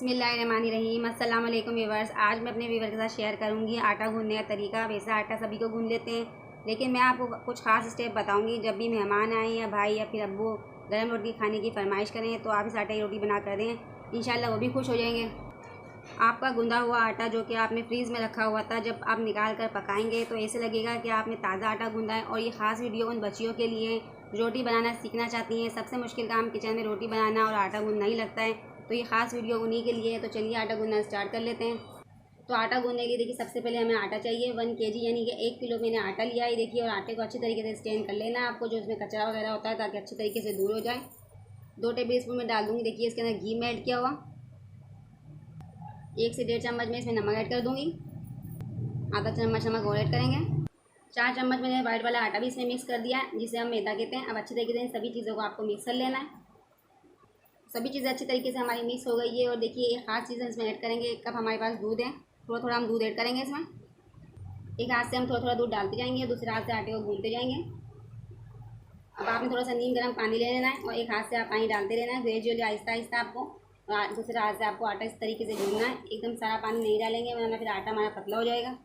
बिस्मिल्लाहिर्रहमानिर्रहीम। अस्सलाम वालेकुम व्यूअर्स। आज मैं अपने व्यूअर के साथ शेयर करूंगी आटा गूंदने का तरीका। वैसा आटा सभी को गूंद लेते हैं, लेकिन मैं आपको कुछ खास स्टेप बताऊंगी। जब भी मेहमान आएँ या भाई या फिर अब्बू गर्म रोटी खाने की फरमाइश करें तो आप इस आटे की रोटी बना कर दें, इंशाल्लाह वो भी खुश हो जाएंगे। आपका गूंदा हुआ आटा जो कि आपने फ्रीज़ में रखा हुआ था, जब आप निकाल कर पकाएंगे तो ऐसे लगेगा कि आपने ताज़ा आटा गूंदा है। और ये ख़ास वीडियो उन बच्चियों के लिए रोटी बनाना सीखना चाहती हैं। सबसे मुश्किल काम किचन में रोटी बनाना और आटा गूंदना ही लगता है, तो ये ख़ास वीडियो उन्हीं के लिए है। तो चलिए आटा गूंदना स्टार्ट कर लेते हैं। तो आटा गूंदने के लिए देखिए, सबसे पहले हमें आटा चाहिए 1 kg, यानी कि 1 किलो मैंने आटा लिया है। देखिए, और आटे को अच्छी तरीके से स्टेन कर लेना है आपको, जो इसमें कचरा वगैरह होता है, ताकि अच्छी तरीके से दूर हो जाए। 2 टेबल स्पून में डाल दूँगी। देखिए, इसके अंदर घी में ऐड किया हुआ। 1 से 1.5 चम्मच में इसमें नमक ऐड कर दूँगी। आधा चम्मच नमक और ऐड करेंगे। 4 चम्मच मैंने वाइट वाला आटा भी इसमें मिक्स कर दिया है, जिसे हम मैदा कहते हैं। अब अच्छी तरीके से इन सभी चीज़ों को आपको मिक्स कर लेना है। सभी चीज़ें अच्छी तरीके से हमारी मिक्स हो गई है। और देखिए, एक ख़ास चीज़ इसमें ऐड करेंगे। 1 कप हमारे पास दूध है, थोड़ा थोड़ा हम दूध ऐड करेंगे इसमें। एक हाथ से हम थोड़ा थोड़ा दूध डालते जाएंगे, दूसरे हाथ से आटे को गूंथते जाएंगे। अब आपने थोड़ा सा नीम गर्म पानी ले लेना है और एक हाथ से आप पानी डालते रहना है ग्रेजुअली, आहिस्ता आहिस्ता आपको। और दूसरे हाथ से आपको आटा इस तरीके से गूंथना है। एकदम सारा पानी नहीं डालेंगे, वरना फिर आटा हमारा पतला हो जाएगा।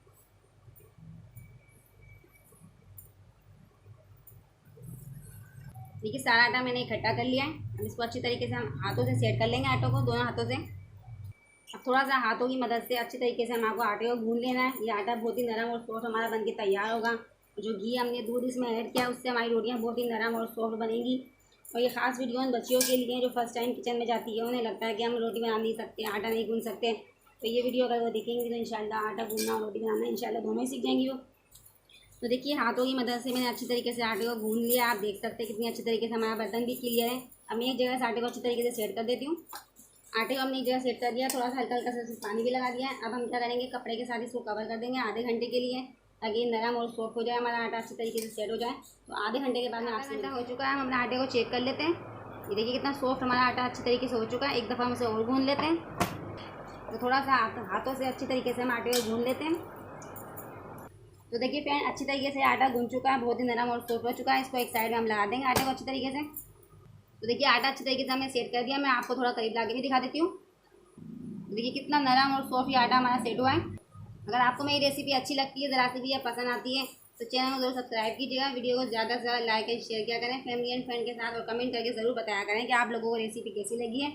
देखिए, सारा आटा मैंने इकट्ठा कर लिया है। अब इसको अच्छी तरीके से हम हाथों से सेट कर लेंगे, आटों को दोनों हाथों से। अब थोड़ा सा हाथों की मदद से अच्छी तरीके से हम आपको आटे को गूंद लेना है। ये आटा बहुत ही नरम और सॉफ्ट हमारा बनके तैयार होगा। जो घी हमने दूध इसमें ऐड किया, उससे हमारी रोटियां बहुत ही नरम और सॉफ्ट बनेंगी। और ये ख़ास वीडियो उन बच्चियों के लिए जो फर्स्ट टाइम किचन में जाती है, उन्हें लगता है कि हम रोटी बना नहीं सकते, आटा नहीं गूंद सकते। तो ये वीडियो अगर वो देखेंगे तो इंशाल्लाह आटा गूंदना और रोटी बनाना इंशाल्लाह दोनों ही सीख जाएंगी वो। तो देखिए, हाथों की मदद से मैंने अच्छी तरीके से आटे को गूंद लिया। आप देख सकते हैं कितनी अच्छी तरीके से हमारा बर्तन भी क्लियर है। अब मैं एक जगह से आटे को अच्छी तरीके से सेट कर देती हूँ। आटे को हमने एक जगह सेट कर दिया, थोड़ा सा हल्का हल्का सा पानी भी लगा दिया है। अब हम क्या करेंगे, कपड़े के साथ इसको कवर कर देंगे आधे घंटे के लिए, ताकि नरम और सॉफ्ट हो जाए, हमारा आटा अच्छी तरीके से सेट हो जाए। तो आधे घंटे के बाद में आपसे घंटा हो चुका है, हम अपने आटे को चेक कर लेते हैं। ये देखिए कितना सॉफ्ट हमारा आटा अच्छी तरीके से हो चुका है। एक दफ़ा हम उसे और गूंद लेते हैं। तो थोड़ा सा हाथों से अच्छी तरीके से हम आटे को गूंद लेते हैं। तो देखिए फ्रेंड, अच्छी तरीके से आटा गूंद चुका है, बहुत ही नरम और सॉफ्ट हो चुका है। इसको एक साइड में हम लगा देंगे आटे को अच्छी तरीके से। तो देखिए, आटा अच्छी तरीके से हमने सेट कर दिया। मैं आपको थोड़ा करीब लाके भी दिखा देती हूँ। देखिए कितना नरम और सॉफ्ट ये आटा हमारा सेट हुआ है। अगर आपको मेरी रेसिपी अच्छी लगती है, ज़रा सी भी या पसंद आती है, तो चैनल को ज़रूर सब्सक्राइब कीजिएगा। वीडियो को ज़्यादा से ज़्यादा लाइक एंड शेयर किया करें फैमिली एंड फ्रेंड के साथ, और कमेंट करके ज़रूर बताया करें कि आप लोगों को रेसिपी कैसी लगी है।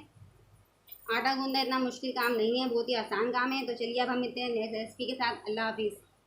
आटा गूंदना इतना मुश्किल काम नहीं है, बहुत ही आसान काम है। तो चलिए अब हम मिलते हैं नेक्स्ट रेसिपी के साथ। अल्लाह हाफिज़।